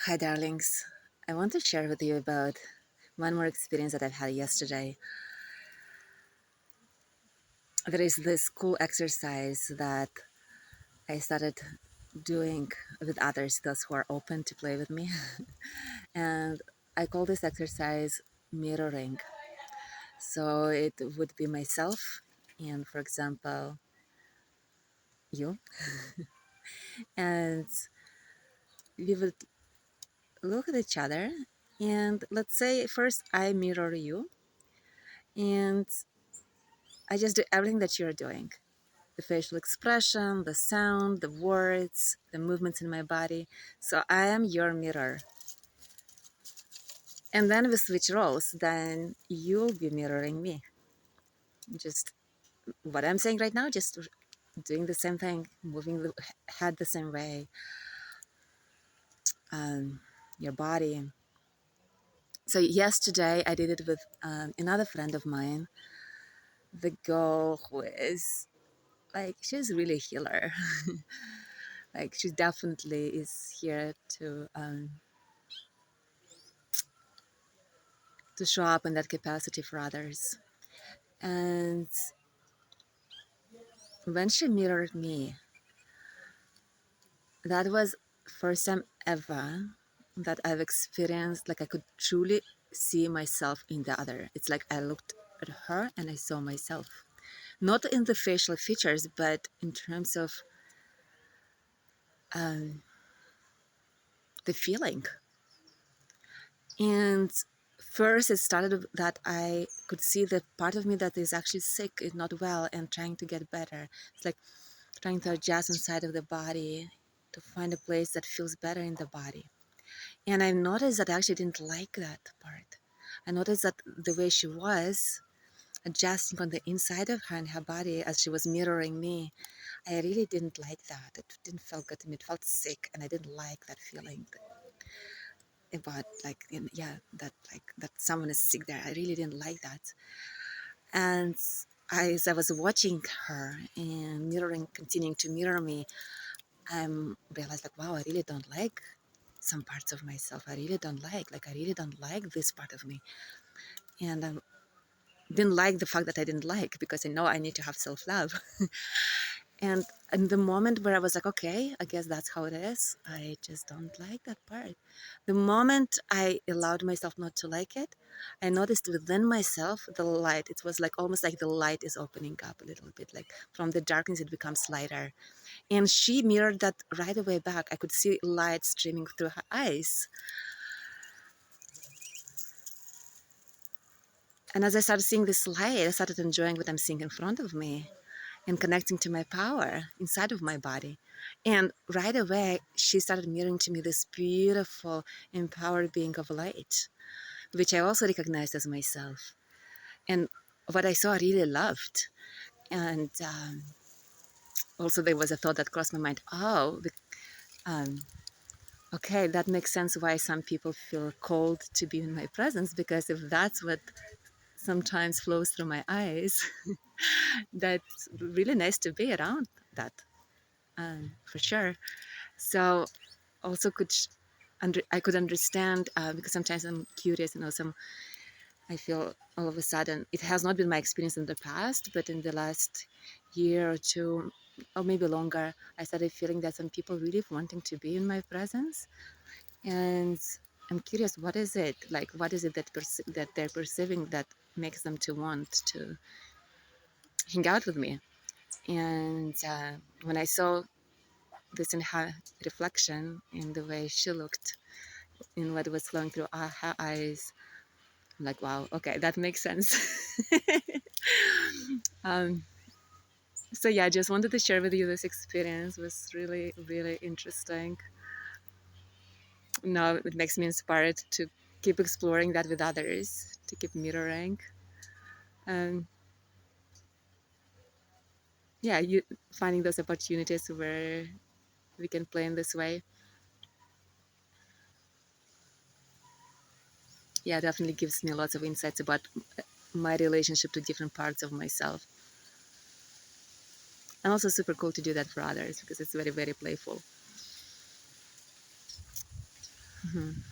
Hi, darlings. I want to share with you about one more experience that I've had yesterday. There is this cool exercise that I started doing with others, those who are open to play with me. And I call this exercise mirroring. So it would be myself and, for example, you. And we would look at each other. And let's say first I mirror you and I just do everything that you're doing. The facial expression, the sound, the words, the movements in my body. So I am your mirror. And then we switch roles, then you'll be mirroring me. Just what I'm saying right now, just doing the same thing, moving the head the same way, your body. So yesterday I did it with another friend of mine, the girl who is like, she's really a healer. Like she definitely is here to show up in that capacity for others. And when she mirrored me, that was first time ever that I've experienced like I could truly see myself in the other. It's like I looked at her and I saw myself. Not in the facial features, but in terms of um, the feeling. And first, it started that I could see the part of me that is actually sick, is not well, and trying to get better. It's like trying to adjust inside of the body to find a place that feels better in the body. And I noticed that I actually didn't like that part. I noticed that the way she was adjusting on the inside of her and her body as she was mirroring me, I really didn't like that. It didn't feel good to me. It felt sick, and I didn't like that feeling about like, yeah, that like that someone is sick there. I really didn't like that. And as I was watching her and mirroring, continuing to mirror me, I realized like, wow, I really don't like some parts of myself. I really don't like I really don't like this part of me. And I didn't like the fact that I didn't like, because I know I need to have self-love. And in the moment where I was like, okay, I guess that's how it is, I just don't like that part. The moment I allowed myself not to like it, I noticed within myself the light. It was like almost like the light is opening up a little bit, like from the darkness it becomes lighter. And she mirrored that right away back. I could see light streaming through her eyes. And as I started seeing this light, I started enjoying what I'm seeing in front of me and connecting to my power inside of my body. And right away, she started mirroring to me this beautiful, empowered being of light, which I also recognized as myself. And what I saw, I really loved. And also, there was a thought that crossed my mind. Oh, um, okay, that makes sense why some people feel called to be in my presence, because if that's what sometimes flows through my eyes, that's really nice to be around that, for sure. So also I could understand, because sometimes I'm curious, some I feel all of a sudden, it has not been my experience in the past, but in the last year or two, or maybe longer, I started feeling that some people really wanting to be in my presence. And I'm curious, what is it like? What is it that they're perceiving that makes them to want to hang out with me? And when I saw this in her reflection, in the way she looked, in what was flowing through her eyes, I'm like, wow, okay, that makes sense. um, so yeah, I just wanted to share with you this experience. It was really, really interesting. Now it makes me inspired to keep exploring that with others, to keep mirroring. Um, yeah, you finding those opportunities where we can play in this way. Yeah, definitely gives me lots of insights about my relationship to different parts of myself. And also super cool to do that for others, because it's very, very playful. Mhm.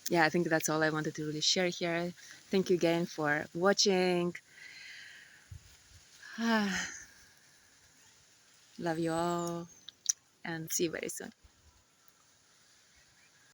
Yeah, I think that's all I wanted to really share here. Thank you again for watching. Love you all and see you very soon.